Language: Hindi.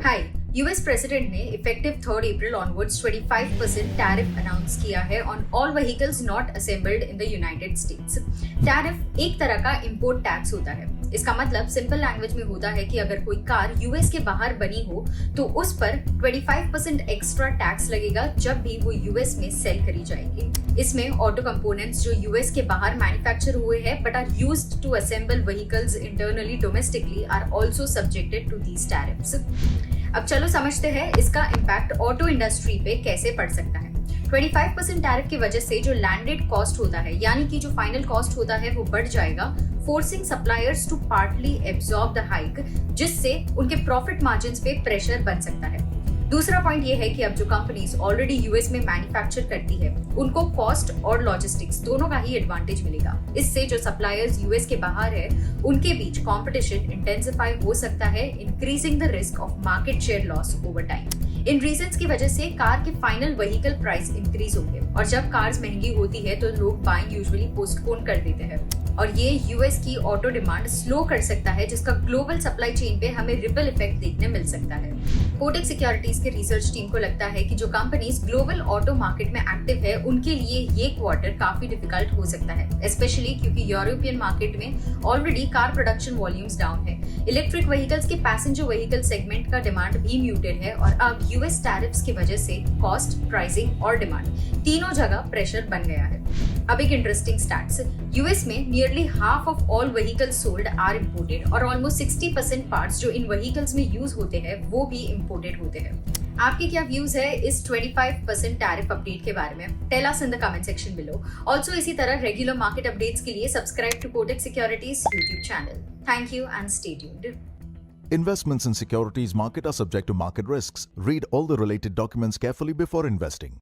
हाय। यूएस प्रेसिडेंट ने इफेक्टिव 3 अप्रैल ऑनवर्ड्स 25% टैरिफ अनाउंस किया है on all vehicles not assembled in the United states. Tariff एक तरह का इंपोर्ट टैक्स होता है। इसका मतलब सिंपल लैंग्वेज में होता है कि अगर कोई कार यूएस के बाहर बनी हो तो उस पर 25% एक्स्ट्रा टैक्स लगेगा जब भी वो यूएस में सेल करी जाएगी। इसमें ऑटो कंपोनेंट्स जो यूएस के बाहर मैन्युफैक्चर हुए हैं but are used to assemble vehicles internally domestically are also subjected to these tariffs. अब चलो समझते हैं इसका इम्पैक्ट ऑटो इंडस्ट्री पे कैसे पड़ सकता है। 25% टैरिफ की वजह से जो लैंडेड कॉस्ट होता है यानी कि जो फाइनल कॉस्ट होता है वो बढ़ जाएगा, forcing suppliers to partly absorb the hike, जिससे उनके प्रॉफिट मार्जिन्स पे प्रेशर बन सकता है। दूसरा पॉइंट ये है कि अब जो कंपनीज ऑलरेडी यूएस में मैन्युफैक्चर करती है उनको कॉस्ट और लॉजिस्टिक्स दोनों का ही एडवांटेज मिलेगा। इससे जो सप्लायर्स यूएस के बाहर है उनके बीच कंपटीशन इंटेंसिफाई हो सकता है, increasing the risk of market share loss over time. In reasons की वजह से कार के फाइनल व्हीकल प्राइस इंक्रीज होंगे और जब कार्स महंगी होती है तो लोग बाइंग यूजुअली पोस्टपोन कर देते हैं और ये यूएस की ऑटो डिमांड स्लो कर सकता है, जिसका ग्लोबल सप्लाई चेन पे हमें रिपल इफेक्ट देखने मिल सकता है। कोटेक सिक्योरिटीज के रिसर्च टीम को लगता है कि जो कंपनीज ग्लोबल ऑटो मार्केट में एक्टिव है उनके लिए ये क्वार्टर काफी डिफिकल्ट हो सकता है, स्पेशली क्योंकि यूरोपियन मार्केट में already car production volumes down है। इलेक्ट्रिक व्हीकल्स के पैसेंजर व्हीकल सेगमेंट का डिमांड भी म्यूटेड है और अब यूएस टैरिफ्स की वजह से कॉस्ट, प्राइसिंग और डिमांड तीनों जगह प्रेशर बन गया है। अब एक इंटरेस्टिंग स्टैट्स, यूएस में nearly half of all vehicles sold are imported और ऑलमोस्ट 60% पार्ट्स जो इन व्हीकल्स में यूज होते हैं वो भी इंपोर्टेड होते हैं। आपके क्या व्यूज है इस 25% टैरिफ अपडेट के बारे में? Tell us in the comment section below. Also इसी तरह रेगुलर मार्केट अपडेट्स के लिए subscribe to Kotak securities YouTube channel. Thank you and stay tuned. Investments in securities market are subject to market risks. Read all the related documents carefully before investing.